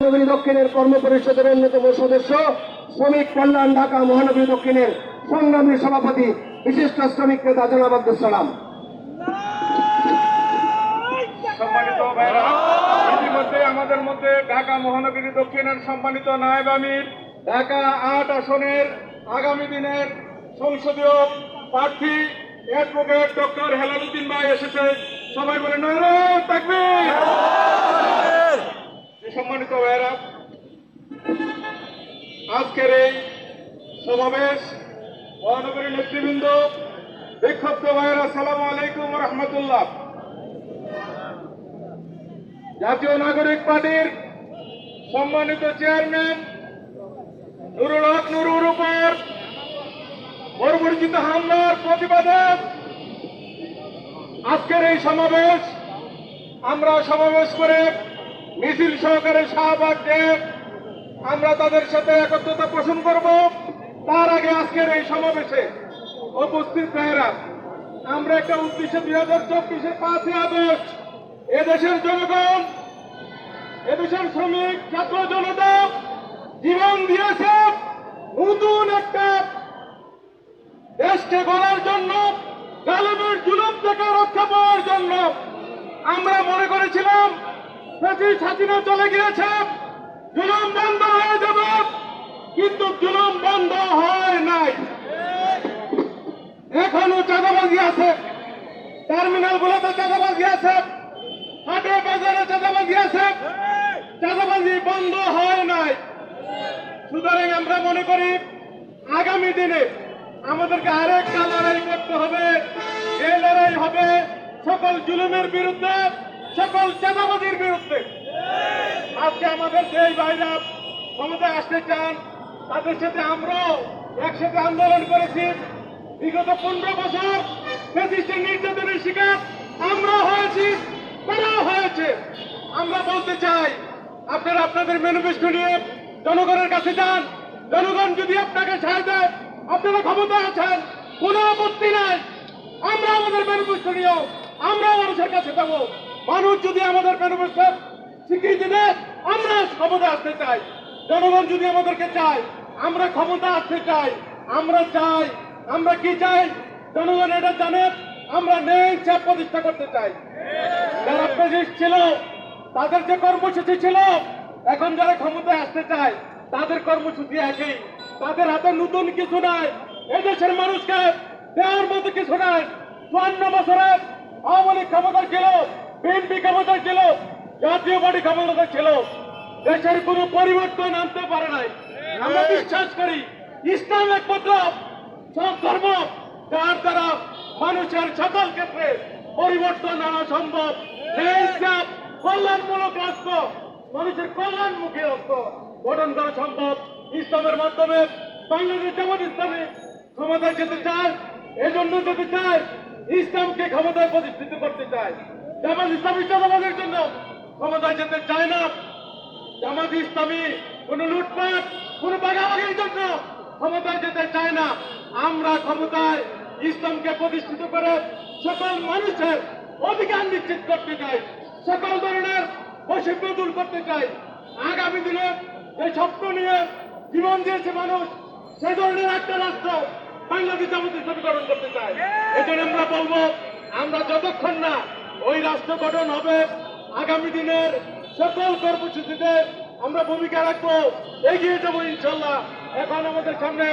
মহানগরী দক্ষিণের কর্ম পরিষদের অন্যতম সদস্য, শ্রমিক কল্যাণ ঢাকা মহানগরী দক্ষিণের সংগ্রামী সভাপতি, বিশিষ্ট শ্রমিক নেতা জনাব আব্দুল সালাম। সম্মানিত ভাইরা, ইতিমধ্যে আমাদের মধ্যে ঢাকা মহানগরী দক্ষিণের সম্মানিত নায়েব আমির, ঢাকা ৮ আসনের আগামী দিনের সংসদীয় প্রার্থী অ্যাডভোকেট ডক্টর হেলাল উদ্দিন ভাই এসেছে। সবাই বলে নারে তাকবীর। সম্মানিত ভাইরা, আজকের এই সমাবেশ মহানগরী নেতৃবৃন্দ, বিক্ষুব্ধ ভাইরা, আসসালামু আলাইকুম ওয়া রাহমাতুল্লাহ। জাতীয় নাগরিক পার্টির সম্মানিত চেয়ারম্যান নুরুল হক নুরুর উপর পরিবর্তিত হামলার প্রতিবাদে আজকের এই সমাবেশ। আমরা সমাবেশ করে মিছিল সহকারে শাহবাগ যে আমরা তাদের সাথে একত্রতা পোষণ করব, তার আগে আজকের এই সমাবেশে উপস্থিত ভাইয়েরা, আমরা একটা উদ্দেশ্যে 2024-এর 5ই আগস্ট এদেশের জনগণ, এদেশের শ্রমিক ছাত্র জনতা জীবন দিয়েছে নতুন একটা দেশকে গড়ার জন্য, জালেমের জুলুম থেকে রক্ষা পাওয়ার জন্য। আমরা মনে করেছিলাম হাসিনা চলে গিয়েছে, জুলুম বন্ধ হয়ে যাবে, কিন্তু জুলুম বন্ধ হয় নাই। এখনো চাঁদাবাজি আছে, টার্মিনাল গুলোতে চাঁদাবাজি আছে, হাটে বাজারে চাঁদাবাজি আছে, চাঁদাবাজি বন্ধ হয় নাই। সুতরাং আমরা মনে করি আগামী দিনে আমাদেরকে আরেকটা লড়াই করতে হবে। এই লড়াই হবে সকল জুলুমের বিরুদ্ধে, সকল চাঁদাবাজির বিরুদ্ধে। আজকে আমাদের যেই ভাইরা ক্ষমতায় আসতে চান, তাদের সাথে আমরাও একসাথে আন্দোলন করেছি। বিগত 15 বছর ফ্যাসিস্টের নির্যাতনের শিকার আমরা হয়েছি, তারাও হয়েছে। আমরা বলতে চাই, আপনারা আপনাদের ম্যানিফেস্টো নিয়ে জনগণের কাছে যান। জনগণ যদি আপনাকে ছাড় দেয়, আপনারা ক্ষমতা আছেন, কোনো আপত্তি নাই। আমরা আমাদের ম্যানিফেস্টো নিয়েও আমরা মানুষের কাছে যাবো। মানুষ যদি আমাদের ম্যানিফেস্টো স্বীকৃতি দেয়, আমরা ক্ষমতা আসতে চাই। জনগণ যদি আমাদেরকে চায়, আমরা ক্ষমতা আসতে চাই। আমরা চাই, আমরা কি চাই জনগণ এটা জানে, আমরা ন্যায় চাপ প্রতিষ্ঠা করতে চাই। যারা প্রেসিডেন্ট ছিল তাদের যে কর্মসূচি ছিল, এখন যারা ক্ষমতায় আসতে চায় তাদের কর্মসূচি একই। তাদের হাতে নতুন কিছু নাই, এদেশের মানুষকে দেওয়ার মতো কিছু নাই। 54 বছরে আওয়ামী লীগ ক্ষমতা ছিল, বিএনপি ক্ষমতা ছিল, জাতীয় পার্টি ক্ষমতা ছিল, দেশের কোনো পরিবর্তন আনতে পারে নাই। আমরা বিশ্বাস করি ইসলাম একমাত্র সব ধর্ম যার দ্বারা মানুষের সকল ক্ষেত্রে পরিবর্তন আনা সম্ভব। কল্যাণমূলক রাষ্ট্র, মানুষের কল্যাণমুখী রাষ্ট্র গঠন করা সম্ভব ইসলামের মাধ্যমে। বাংলাদেশ জামাত ইসলামী ক্ষমতায় যেতে চায়, এজন্য যেতে চায় ইসলামকে ক্ষমতায় প্রতিষ্ঠিত করতে চায়। জামাত ইসলামী চাঁদাবাজের জন্য ক্ষমতায় যেতে চায় না। জামাত ইসলামী কোন লুটপাট, কোন বাগাবাগির জন্য ক্ষমতায় যেতে চায় না। আমরা ক্ষমতায় ইসলামকে প্রতিষ্ঠিত করে সকল মানুষের অধিকার নিশ্চিত করতে চাই, সকল ধরনের বৈষম্য দূর করতে চাই। আগামী দিনে যে স্বপ্ন নিয়ে জীবন দিয়েছে মানুষ, সেই ধরনের একটা রাষ্ট্র বাংলাদেশ জামাত ইসলামী গঠন করতে চাই। এই জন্য আমরা বলবো, আমরা যতক্ষণ না ওই রাষ্ট্র গঠন হবে, আগামী দিনের সকল কর্মসূচিতে আমরা ভূমিকা রাখবো, এগিয়ে যাবো ইনশাল্লাহ। এখন আমাদের সামনে